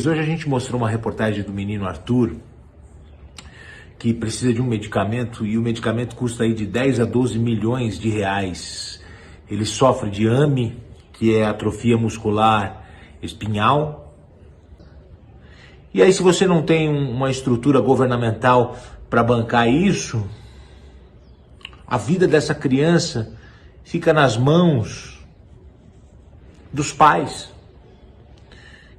Hoje a gente mostrou uma reportagem do menino Arthur, que precisa de um medicamento e o medicamento custa aí de 10 a 12 milhões de reais. Ele sofre de AME, que é atrofia muscular espinhal. E aí, se você não tem uma estrutura governamental para bancar isso, a vida dessa criança fica nas mãos dos pais,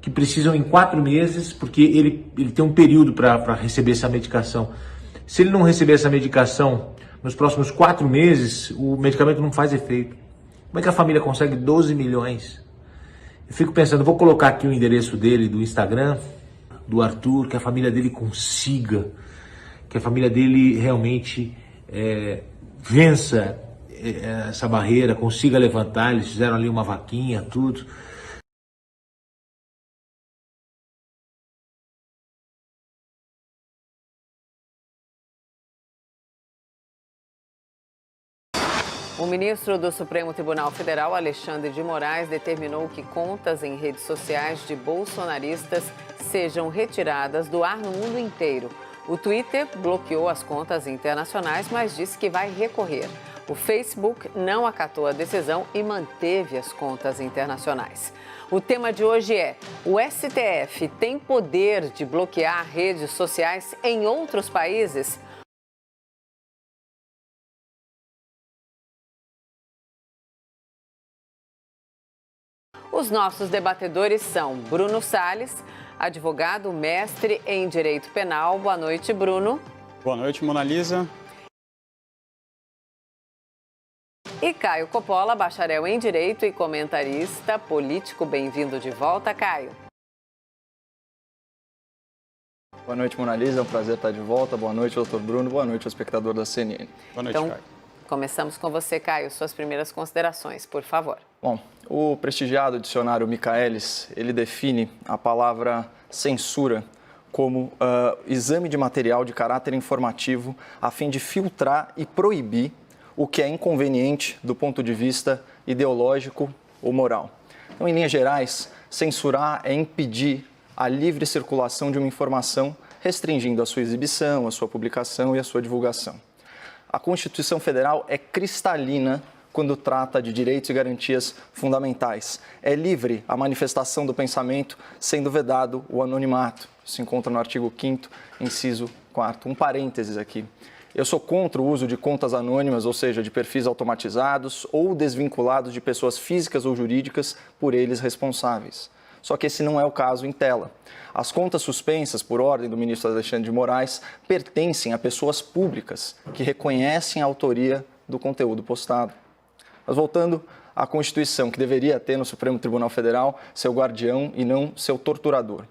que precisam em 4 meses, porque ele tem um período para receber essa medicação. Se ele não receber essa medicação nos próximos 4 meses, o medicamento não faz efeito. Como é que a família consegue 12 milhões? Eu fico pensando, vou colocar aqui o endereço dele, do Instagram, do Arthur, que a família dele consiga, que a família dele realmente vença essa barreira, consiga levantar. Eles fizeram ali uma vaquinha, tudo. O ministro do Supremo Tribunal Federal, Alexandre de Moraes, determinou que contas em redes sociais de bolsonaristas sejam retiradas do ar no mundo inteiro. O Twitter bloqueou as contas internacionais, mas disse que vai recorrer. O Facebook não acatou a decisão e manteve as contas internacionais. O tema de hoje é: o STF tem poder de bloquear redes sociais em outros países? Os nossos debatedores são Bruno Salles, advogado, mestre em Direito Penal. Boa noite, Bruno. Boa noite, Mona Lisa. E Caio Coppola, bacharel em Direito e comentarista político. Bem-vindo de volta, Caio. Boa noite, Mona Lisa. É um prazer estar de volta. Boa noite, doutor Bruno. Boa noite, ao espectador da CNN. Boa noite, Caio. Começamos com você, Caio. Suas primeiras considerações, por favor. Bom, o prestigiado dicionário Michaelis, ele define a palavra censura como exame de material de caráter informativo a fim de filtrar e proibir o que é inconveniente do ponto de vista ideológico ou moral. Então, em linhas gerais, censurar é impedir a livre circulação de uma informação, restringindo a sua exibição, a sua publicação e a sua divulgação. A Constituição Federal é cristalina quando trata de direitos e garantias fundamentais. É livre a manifestação do pensamento, sendo vedado o anonimato. Isso se encontra no artigo 5º, inciso 4º. Um parênteses aqui. Eu sou contra o uso de contas anônimas, ou seja, de perfis automatizados ou desvinculados de pessoas físicas ou jurídicas por eles responsáveis. Só que esse não é o caso em tela. As contas suspensas por ordem do ministro Alexandre de Moraes pertencem a pessoas públicas que reconhecem a autoria do conteúdo postado. Mas voltando à Constituição, que deveria ter no Supremo Tribunal Federal seu guardião e não seu torturador.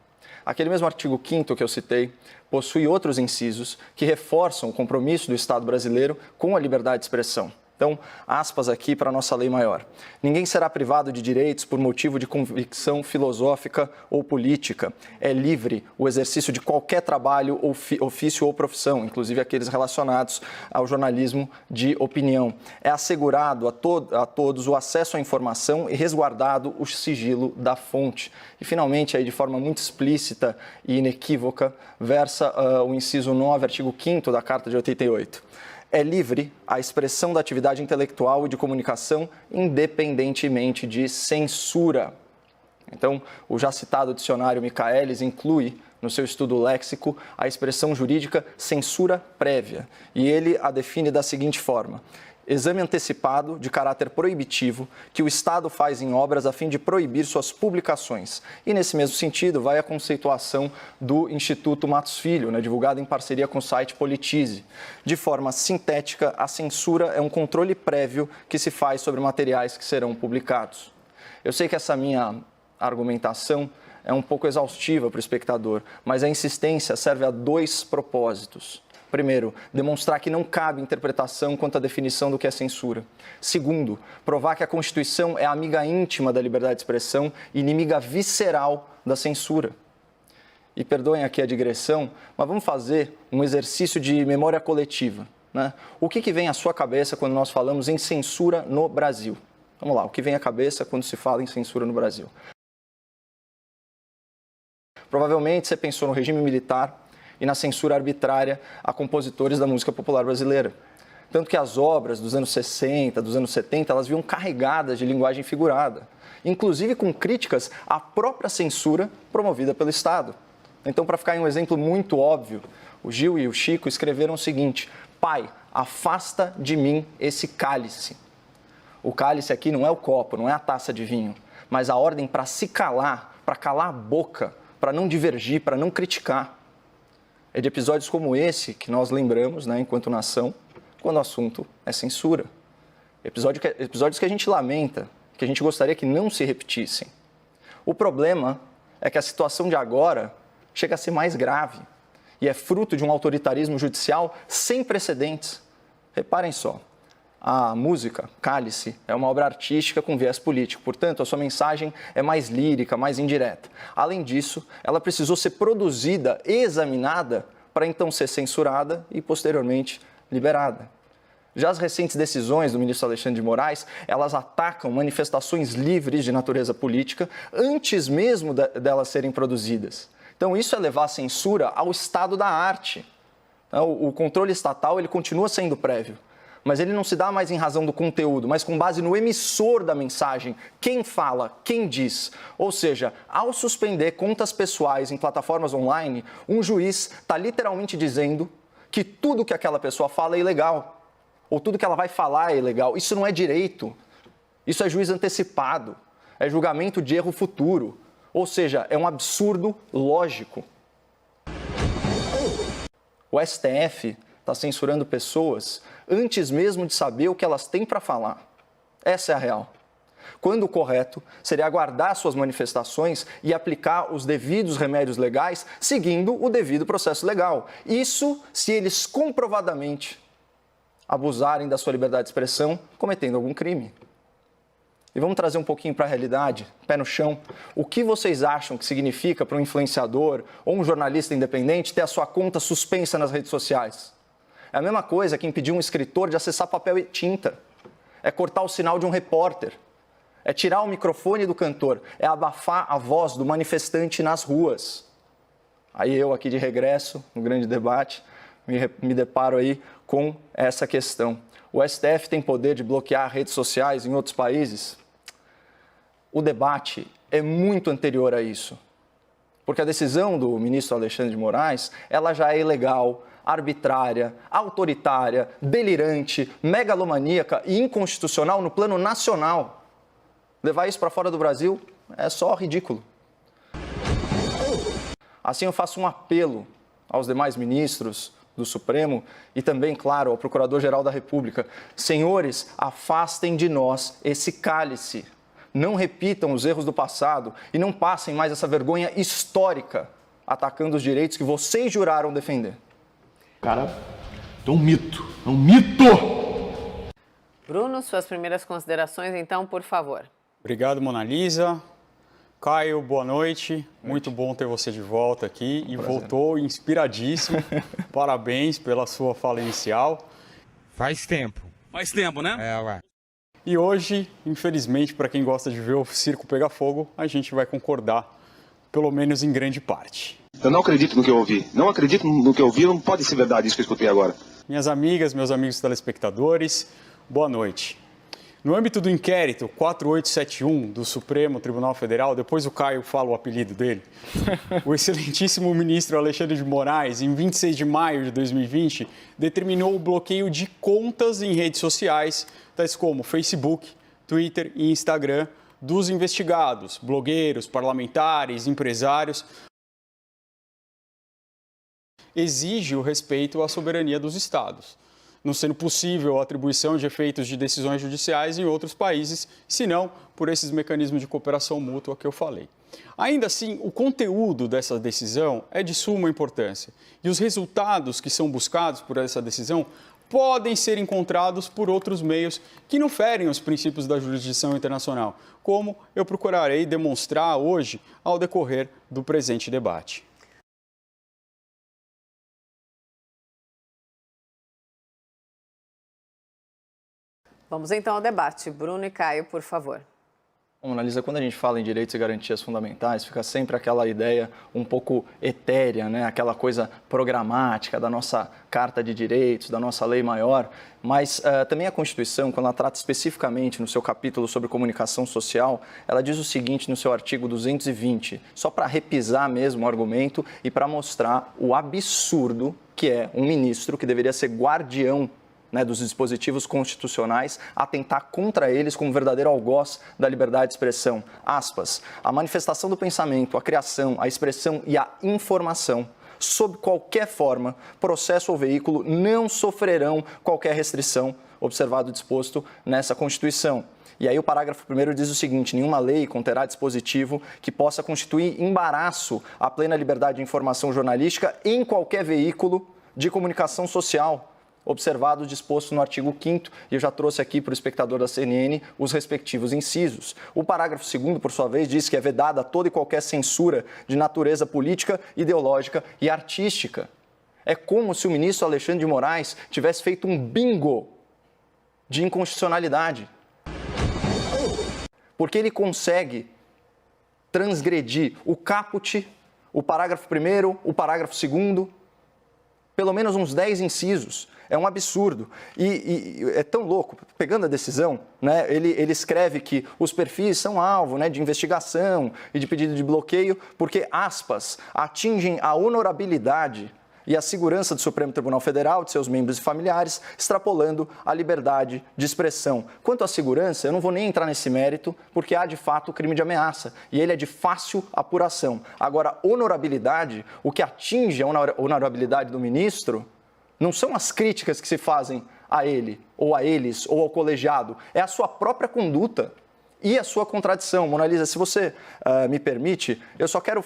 Aquele mesmo artigo 5º que eu citei possui outros incisos que reforçam o compromisso do Estado brasileiro com a liberdade de expressão. Então, aspas aqui para a nossa lei maior. Ninguém será privado de direitos por motivo de convicção filosófica ou política. É livre o exercício de qualquer trabalho, ofício ou profissão, inclusive aqueles relacionados ao jornalismo de opinião. É assegurado a todos o acesso à informação e resguardado o sigilo da fonte. E, finalmente, aí, de forma muito explícita e inequívoca, versa o inciso 9, artigo 5º da Carta de 88. É livre a expressão da atividade intelectual e de comunicação, independentemente de censura. Então, o já citado dicionário Michaelis inclui, no seu estudo léxico, a expressão jurídica censura prévia. E ele a define da seguinte forma: exame antecipado de caráter proibitivo que o Estado faz em obras a fim de proibir suas publicações. E, nesse mesmo sentido, vai a conceituação do Instituto Matos Filho, divulgada em parceria com o site Politize. De forma sintética, a censura é um controle prévio que se faz sobre materiais que serão publicados. Eu sei que essa minha argumentação é um pouco exaustiva para o espectador, mas a insistência serve a 2 propósitos. Primeiro, demonstrar que não cabe interpretação quanto à definição do que é censura. Segundo, provar que a Constituição é amiga íntima da liberdade de expressão e inimiga visceral da censura. E perdoem aqui a digressão, mas vamos fazer um exercício de memória coletiva. O que vem à sua cabeça quando nós falamos em censura no Brasil? Vamos lá, o que vem à cabeça quando se fala em censura no Brasil? Provavelmente você pensou no regime militar e na censura arbitrária a compositores da música popular brasileira. Tanto que as obras dos anos 60, dos anos 70, elas vinham carregadas de linguagem figurada, inclusive com críticas à própria censura promovida pelo Estado. Então, para ficar em um exemplo muito óbvio, o Gil e o Chico escreveram o seguinte: pai, afasta de mim esse cálice. O cálice aqui não é o copo, não é a taça de vinho, mas a ordem para se calar, para calar a boca, para não divergir, para não criticar. É de episódios como esse que nós lembramos, né, enquanto nação, quando o assunto é censura. Episódios que a gente lamenta, que a gente gostaria que não se repetissem. O problema é que a situação de agora chega a ser mais grave e é fruto de um autoritarismo judicial sem precedentes. Reparem só, a música, Cálice, é uma obra artística com viés político, portanto, a sua mensagem é mais lírica, mais indireta. Além disso, ela precisou ser produzida e examinada para então ser censurada e, posteriormente, liberada. Já as recentes decisões do ministro Alexandre de Moraes, elas atacam manifestações livres de natureza política antes mesmo delas serem produzidas. Então, isso é levar a censura ao estado da arte. O controle estatal ele continua sendo prévio, mas ele não se dá mais em razão do conteúdo, mas com base no emissor da mensagem, quem fala, quem diz. Ou seja, ao suspender contas pessoais em plataformas online, um juiz está literalmente dizendo que tudo que aquela pessoa fala é ilegal, ou tudo que ela vai falar é ilegal. Isso não é direito, isso é juízo antecipado, é julgamento de erro futuro, ou seja, é um absurdo lógico. O STF está censurando pessoas antes mesmo de saber o que elas têm para falar. Essa é a real. Quando o correto seria aguardar suas manifestações e aplicar os devidos remédios legais, seguindo o devido processo legal. Isso se eles comprovadamente abusarem da sua liberdade de expressão, cometendo algum crime. E vamos trazer um pouquinho para a realidade, pé no chão. O que vocês acham que significa para um influenciador ou um jornalista independente ter a sua conta suspensa nas redes sociais? É a mesma coisa que impedir um escritor de acessar papel e tinta. É cortar o sinal de um repórter. É tirar o microfone do cantor. É abafar a voz do manifestante nas ruas. Aí eu aqui de regresso, no grande debate, me deparo aí com essa questão. O STF tem poder de bloquear redes sociais em outros países? O debate é muito anterior a isso. Porque a decisão do ministro Alexandre de Moraes, ela já é ilegal, arbitrária, autoritária, delirante, megalomaníaca e inconstitucional no plano nacional. Levar isso para fora do Brasil é só ridículo. Assim, eu faço um apelo aos demais ministros do Supremo e também, claro, ao Procurador-Geral da República. Senhores, afastem de nós esse cálice. Não repitam os erros do passado e não passem mais essa vergonha histórica atacando os direitos que vocês juraram defender. Cara, é um mito, é um mito! Bruno, suas primeiras considerações, então, por favor. Obrigado, Mona Lisa. Caio, boa noite. Muito bom ter você de volta aqui e voltou inspiradíssimo. Parabéns pela sua fala inicial. Faz tempo. Faz tempo, né? É, ué. E hoje, infelizmente, para quem gosta de ver o circo pegar fogo, a gente vai concordar, pelo menos em grande parte. Eu não acredito no que eu ouvi. Não acredito no que eu ouvi, não pode ser verdade isso que eu escutei agora. Minhas amigas, meus amigos telespectadores, boa noite. No âmbito do inquérito 4871 do Supremo Tribunal Federal, depois o Caio fala o apelido dele, o excelentíssimo ministro Alexandre de Moraes, em 26 de maio de 2020, determinou o bloqueio de contas em redes sociais, tais como Facebook, Twitter e Instagram, dos investigados, blogueiros, parlamentares, empresários. Exige o respeito à soberania dos estados, não sendo possível a atribuição de efeitos de decisões judiciais em outros países, senão por esses mecanismos de cooperação mútua que eu falei. Ainda assim, o conteúdo dessa decisão é de suma importância e os resultados que são buscados por essa decisão podem ser encontrados por outros meios que não ferem os princípios da jurisdição internacional, como eu procurarei demonstrar hoje ao decorrer do presente debate. Vamos então ao debate. Bruno e Caio, por favor. Bom, Analisa, quando a gente fala em direitos e garantias fundamentais, fica sempre aquela ideia um pouco etérea, né? Aquela coisa programática da nossa Carta de Direitos, da nossa lei maior, mas também a Constituição, quando ela trata especificamente no seu capítulo sobre comunicação social, ela diz o seguinte no seu artigo 220, só para repisar mesmo o argumento e para mostrar o absurdo que é um ministro que deveria ser guardião, né, dos dispositivos constitucionais, atentar contra eles como verdadeiro algoz da liberdade de expressão. Aspas, a manifestação do pensamento, a criação, a expressão e a informação, sob qualquer forma, processo ou veículo, não sofrerão qualquer restrição, observado o disposto nessa Constituição. E aí o parágrafo 1º diz o seguinte, nenhuma lei conterá dispositivo que possa constituir embaraço à plena liberdade de informação jornalística em qualquer veículo de comunicação social, observado o disposto no artigo 5º, e eu já trouxe aqui para o espectador da CNN os respectivos incisos. O parágrafo 2º, por sua vez, diz que é vedada toda e qualquer censura de natureza política, ideológica e artística. É como se o ministro Alexandre de Moraes tivesse feito um bingo de inconstitucionalidade. Porque ele consegue transgredir o caput, o parágrafo 1º, o parágrafo 2º, pelo menos uns 10 incisos. É um absurdo. E é tão louco. Pegando a decisão, né, ele escreve que os perfis são alvo, né, de investigação e de pedido de bloqueio porque, aspas, atingem a honorabilidade e a segurança do Supremo Tribunal Federal, de seus membros e familiares, extrapolando a liberdade de expressão. Quanto à segurança, eu não vou nem entrar nesse mérito, porque há, de fato, crime de ameaça, e ele é de fácil apuração. Agora, honorabilidade, o que atinge a honorabilidade do ministro, não são as críticas que se fazem a ele, ou a eles, ou ao colegiado, é a sua própria conduta. E a sua contradição. Mona Lisa, se você me permite, eu só quero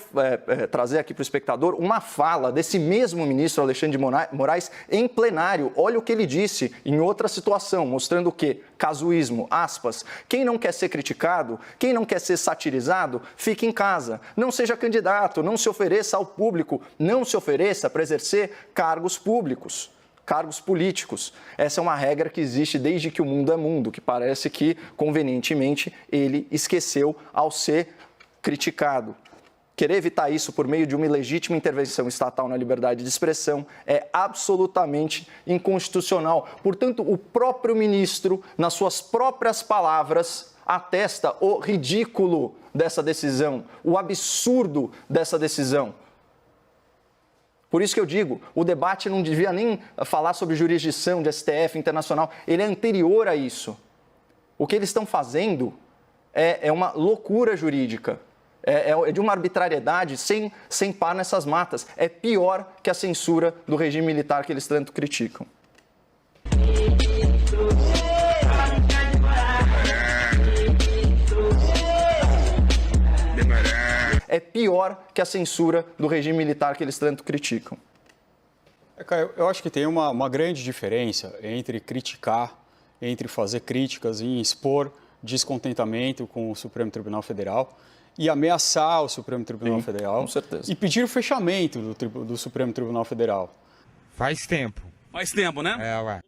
trazer aqui para o espectador uma fala desse mesmo ministro Alexandre de Moraes em plenário. Olha o que ele disse em outra situação, mostrando o quê? Casuísmo, aspas. Quem não quer ser criticado, quem não quer ser satirizado, fique em casa. Não seja candidato, não se ofereça ao público, não se ofereça para exercer cargos públicos. Cargos políticos. Essa é uma regra que existe desde que o mundo é mundo, que parece que, convenientemente, ele esqueceu ao ser criticado. Querer evitar isso por meio de uma ilegítima intervenção estatal na liberdade de expressão é absolutamente inconstitucional. Portanto, o próprio ministro, nas suas próprias palavras, atesta o ridículo dessa decisão, o absurdo dessa decisão. Por isso que eu digo, o debate não devia nem falar sobre jurisdição de STF internacional, ele é anterior a isso. O que eles estão fazendo é uma loucura jurídica, é de uma arbitrariedade sem par nessas matas. É pior que a censura do regime militar que eles tanto criticam. É pior que a censura do regime militar que eles tanto criticam. Eu acho que tem uma grande diferença entre criticar, entre fazer críticas e expor descontentamento com o Supremo Tribunal Federal e ameaçar o Supremo Tribunal Federal. Com certeza. E pedir o fechamento do Supremo Tribunal Federal. Faz tempo. Faz tempo, né? Ué.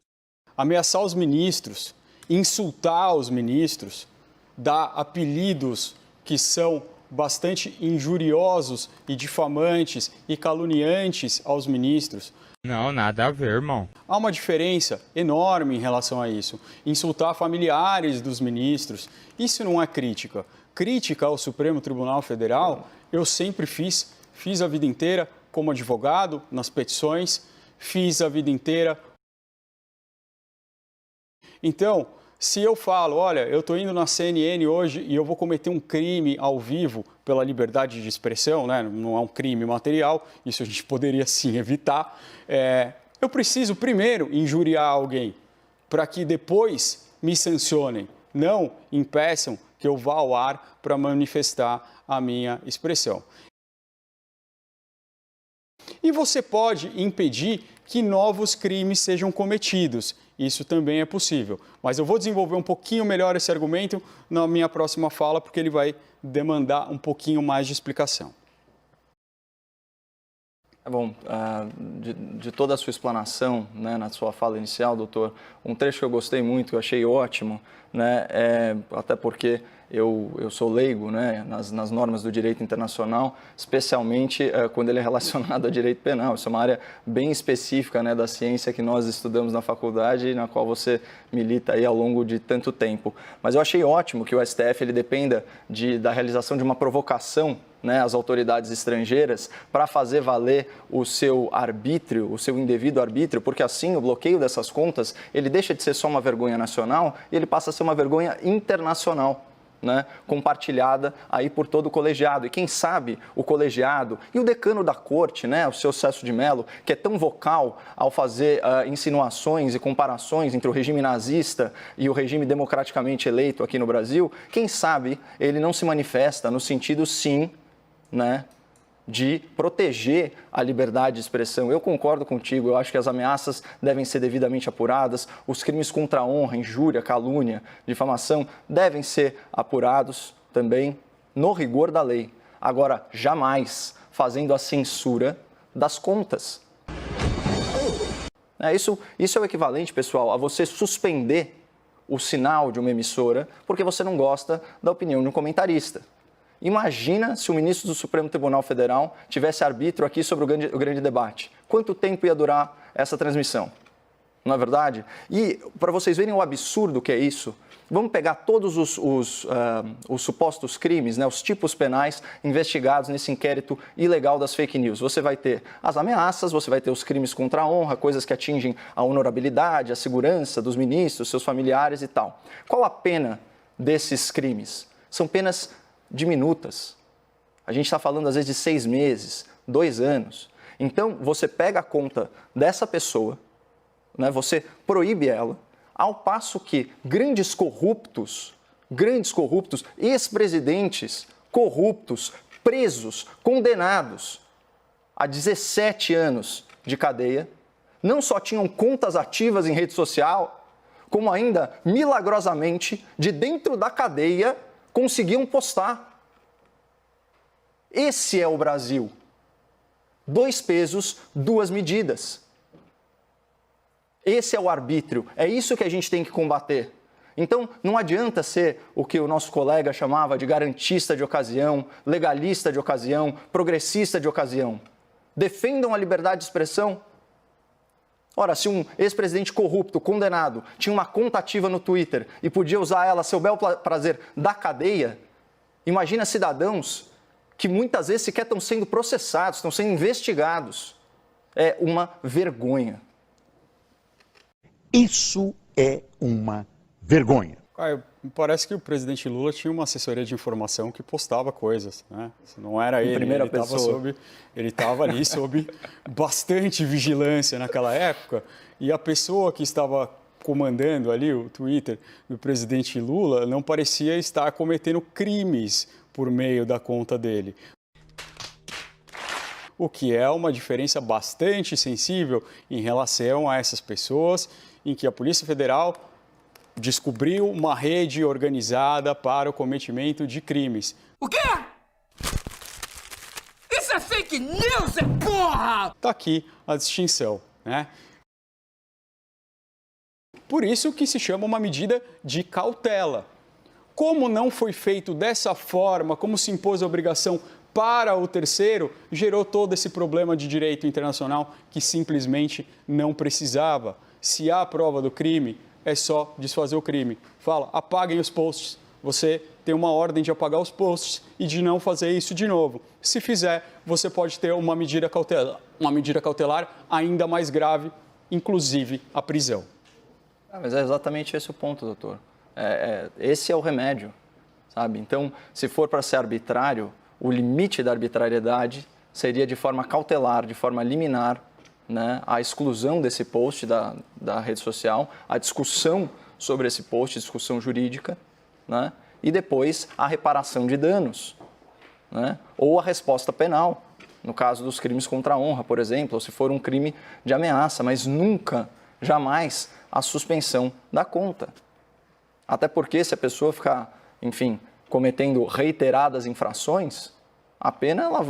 Ameaçar os ministros, insultar os ministros, dar apelidos que são bastante injuriosos e difamantes e caluniantes aos ministros. Não, nada a ver, irmão. Há uma diferença enorme em relação a isso. Insultar familiares dos ministros, isso não é crítica. Crítica ao Supremo Tribunal Federal, eu sempre fiz a vida inteira como advogado, nas petições, fiz a vida inteira. Então, se eu falo, olha, eu estou indo na CNN hoje e eu vou cometer um crime ao vivo pela liberdade de expressão, né? Não é um crime material, isso a gente poderia sim evitar. Eu preciso primeiro injuriar alguém para que depois me sancionem, não impeçam que eu vá ao ar para manifestar a minha expressão. E você pode impedir que novos crimes sejam cometidos. Isso também é possível. Mas eu vou desenvolver um pouquinho melhor esse argumento na minha próxima fala, porque ele vai demandar um pouquinho mais de explicação. Bom, de toda a sua explanação, né, na sua fala inicial, doutor, um trecho que eu gostei muito, que eu achei ótimo, né, até porque eu sou leigo, né, nas normas do direito internacional, especialmente quando ele é relacionado a direito penal. Isso é uma área bem específica, né, da ciência que nós estudamos na faculdade e na qual você milita aí ao longo de tanto tempo. Mas eu achei ótimo que o STF ele dependa da realização de uma provocação, né, às autoridades estrangeiras para fazer valer o seu arbítrio, o seu indevido arbítrio, porque assim o bloqueio dessas contas ele deixa de ser só uma vergonha nacional e ele passa a ser uma vergonha internacional. Né, compartilhada aí por todo o colegiado. E quem sabe o colegiado e o decano da corte, né, o seu Celso de Mello, que é tão vocal ao fazer insinuações e comparações entre o regime nazista e o regime democraticamente eleito aqui no Brasil, quem sabe ele não se manifesta no sentido, sim, né, de proteger a liberdade de expressão. Eu concordo contigo, eu acho que as ameaças devem ser devidamente apuradas, os crimes contra a honra, injúria, calúnia, difamação devem ser apurados também no rigor da lei. Agora, jamais fazendo a censura das contas. Isso é o equivalente, pessoal, a você suspender o sinal de uma emissora porque você não gosta da opinião de um comentarista. Imagina se o ministro do Supremo Tribunal Federal tivesse arbítrio aqui sobre o grande debate. Quanto tempo ia durar essa transmissão? Não é verdade? E, para vocês verem o absurdo que é isso, vamos pegar todos os supostos crimes, né, os tipos penais investigados nesse inquérito ilegal das fake news. Você vai ter as ameaças, você vai ter os crimes contra a honra, coisas que atingem a honorabilidade, a segurança dos ministros, seus familiares e tal. Qual a pena desses crimes? São penas diminutas. A gente está falando, às vezes, de 6 meses, 2 anos. Então, você pega a conta dessa pessoa, né, você proíbe ela, ao passo que grandes corruptos, ex-presidentes corruptos, presos, condenados a 17 anos de cadeia, não só tinham contas ativas em rede social, como ainda, milagrosamente, de dentro da cadeia, conseguiam postar. Esse é o Brasil. 2 pesos, 2 medidas. Esse é o arbítrio. É isso que a gente tem que combater. Então, não adianta ser o que o nosso colega chamava de garantista de ocasião, legalista de ocasião, progressista de ocasião. Defendam a liberdade de expressão. Ora, se um ex-presidente corrupto, condenado, tinha uma conta ativa no Twitter e podia usar ela a seu bel prazer da cadeia, imagina cidadãos que muitas vezes sequer estão sendo processados, estão sendo investigados. É uma vergonha. Isso é uma vergonha. Caio, parece que o presidente Lula tinha uma assessoria de informação que postava coisas, né? Não era ele, primeira pessoa. Ele estava ali sob bastante vigilância naquela época, e a pessoa que estava comandando ali o Twitter do presidente Lula não parecia estar cometendo crimes por meio da conta dele. O que é uma diferença bastante sensível em relação a essas pessoas em que a Polícia Federal descobriu uma rede organizada para o cometimento de crimes. O quê? Isso é fake news, porra! Está aqui a distinção, né? Por isso que se chama uma medida de cautela. Como não foi feito dessa forma, como se impôs a obrigação para o terceiro, gerou todo esse problema de direito internacional que simplesmente não precisava. Se há prova do crime, é só desfazer o crime. Fala, apaguem os posts. Você tem uma ordem de apagar os posts e de não fazer isso de novo. Se fizer, você pode ter uma medida cautelar ainda mais grave, inclusive a prisão. Mas é exatamente esse o ponto, doutor. Esse é o remédio, sabe? Então, se for para ser arbitrário, o limite da arbitrariedade seria de forma cautelar, de forma liminar, né, a exclusão desse post da rede social, a discussão sobre esse post, discussão jurídica, né, e depois a reparação de danos, né, ou a resposta penal, no caso dos crimes contra a honra, por exemplo, ou se for um crime de ameaça, mas nunca, jamais, a suspensão da conta. Até porque se a pessoa ficar, enfim, cometendo reiteradas infrações, a pena ela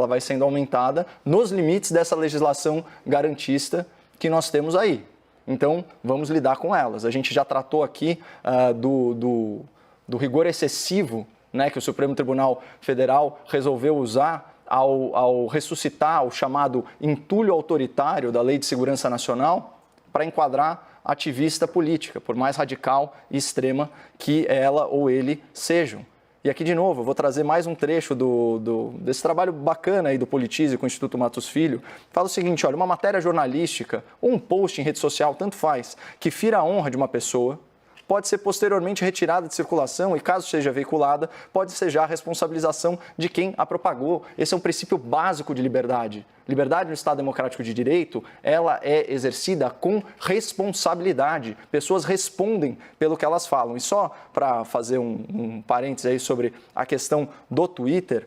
vai sendo aumentada nos limites dessa legislação garantista que nós temos aí. Então, vamos lidar com elas. A gente já tratou aqui do rigor excessivo, né, que o Supremo Tribunal Federal resolveu usar ao ressuscitar o chamado entulho autoritário da Lei de Segurança Nacional para enquadrar ativista política, por mais radical e extrema que ela ou ele sejam. E aqui, de novo, eu vou trazer mais um trecho desse trabalho bacana aí do Politize com o Instituto Matos Filho. Fala o seguinte, olha, uma matéria jornalística ou um post em rede social, tanto faz, que fira a honra de uma pessoa, pode ser posteriormente retirada de circulação e, caso seja veiculada, pode ser já a responsabilização de quem a propagou. Esse é um princípio básico de liberdade. Liberdade no Estado Democrático de Direito, ela é exercida com responsabilidade. Pessoas respondem pelo que elas falam. E só para fazer um parênteses aí sobre a questão do Twitter,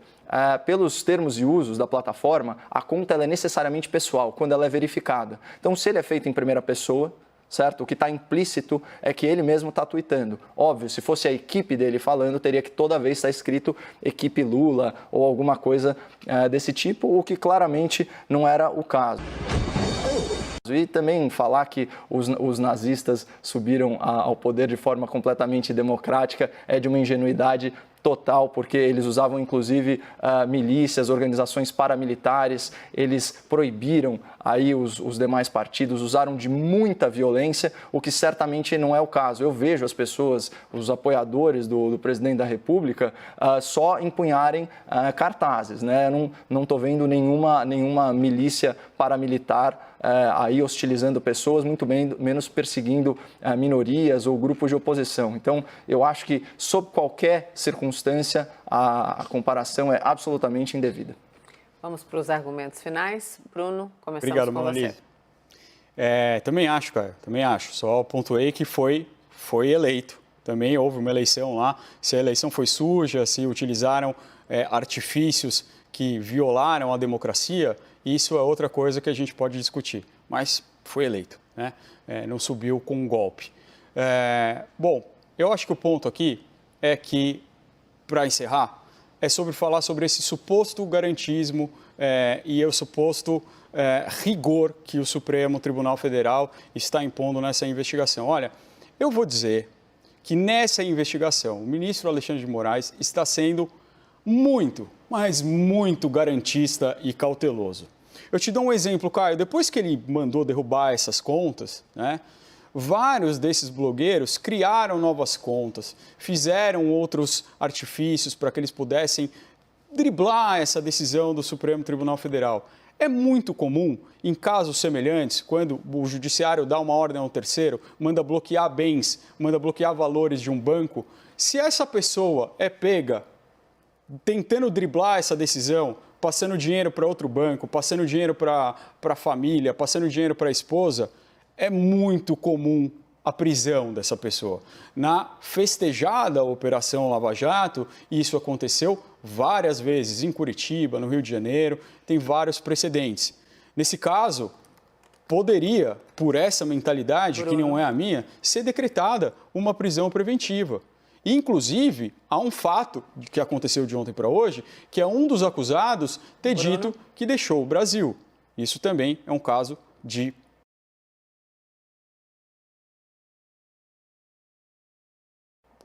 pelos termos e usos da plataforma, a conta ela é necessariamente pessoal, quando ela é verificada. Então, se ele é feito em primeira pessoa, certo? O que está implícito é que ele mesmo está tweetando. Óbvio, se fosse a equipe dele falando, teria que toda vez estar escrito equipe Lula ou alguma coisa desse tipo, o que claramente não era o caso. E também falar que os nazistas subiram ao poder de forma completamente democrática é de uma ingenuidade total, porque eles usavam inclusive milícias, organizações paramilitares, eles proibiram aí os demais partidos, usaram de muita violência, o que certamente não é o caso. Eu vejo as pessoas, os apoiadores do presidente da República, só empunharem cartazes, né? Não estou vendo nenhuma milícia paramilitar aí hostilizando pessoas, muito menos perseguindo minorias ou grupos de oposição. Então, eu acho que, sob qualquer circunstância, a comparação é absolutamente indevida. Vamos para os argumentos finais. Bruno, começamos Obrigado, com você. Também acho, Caio, também acho. Só pontuei que foi eleito. Também houve uma eleição lá. Se a eleição foi suja, se utilizaram artifícios que violaram a democracia, isso é outra coisa que a gente pode discutir. Mas foi eleito, né? Não subiu com um golpe. Bom, eu acho que o ponto aqui é que, para encerrar, é sobre falar sobre esse suposto garantismo e o suposto rigor que o Supremo Tribunal Federal está impondo nessa investigação. Olha, eu vou dizer que nessa investigação o ministro Alexandre de Moraes está sendo muito, mas muito garantista e cauteloso. Eu te dou um exemplo, Caio. Depois que ele mandou derrubar essas contas, né, vários desses blogueiros criaram novas contas, fizeram outros artifícios para que eles pudessem driblar essa decisão do Supremo Tribunal Federal. É muito comum, em casos semelhantes, quando o judiciário dá uma ordem ao terceiro, manda bloquear bens, manda bloquear valores de um banco, se essa pessoa é pega tentando driblar essa decisão, passando dinheiro para outro banco, passando dinheiro para a família, passando dinheiro para a esposa, é muito comum a prisão dessa pessoa. Na festejada Operação Lava Jato, isso aconteceu várias vezes em Curitiba, no Rio de Janeiro, tem vários precedentes. Nesse caso, poderia, por essa mentalidade, que não é a minha, ser decretada uma prisão preventiva. Inclusive, há um fato que aconteceu de ontem para hoje, que é um dos acusados ter dito que deixou o Brasil. Isso também é um caso de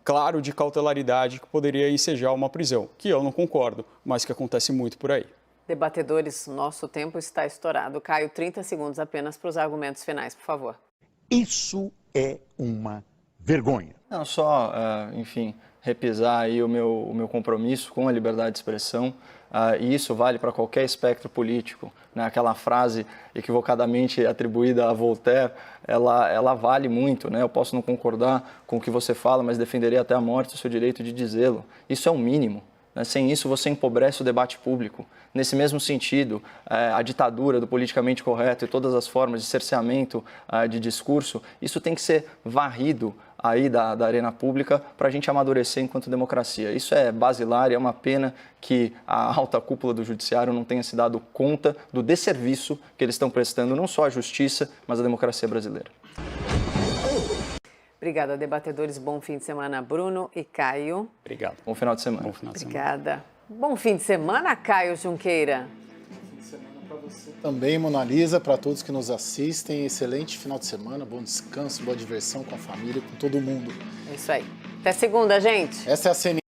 claro de cautelaridade que poderia ensejar uma prisão, que eu não concordo, mas que acontece muito por aí. Debatedores, nosso tempo está estourado. Caio, 30 segundos apenas para os argumentos finais, por favor. Isso é uma vergonha. Não, só, enfim, repisar aí o meu compromisso com a liberdade de expressão, e isso vale para qualquer espectro político, né? Aquela frase equivocadamente atribuída a Voltaire, ela vale muito, né? Eu posso não concordar com o que você fala, mas defenderei até a morte o seu direito de dizê-lo. Isso é o mínimo. Sem isso, você empobrece o debate público. Nesse mesmo sentido, a ditadura do politicamente correto e todas as formas de cerceamento de discurso, isso tem que ser varrido aí da arena pública para a gente amadurecer enquanto democracia. Isso é basilar e é uma pena que a alta cúpula do judiciário não tenha se dado conta do desserviço que eles estão prestando não só à justiça, mas à democracia brasileira. Obrigada, debatedores. Bom fim de semana, Bruno e Caio. Obrigado. Bom final de semana. Bom final de semana. Obrigada. Bom fim de semana, Caio Junqueira. Também, Mona Lisa, para todos que nos assistem, excelente final de semana, bom descanso, boa diversão com a família, com todo mundo. É isso aí. Até segunda, gente. Essa é a CNN.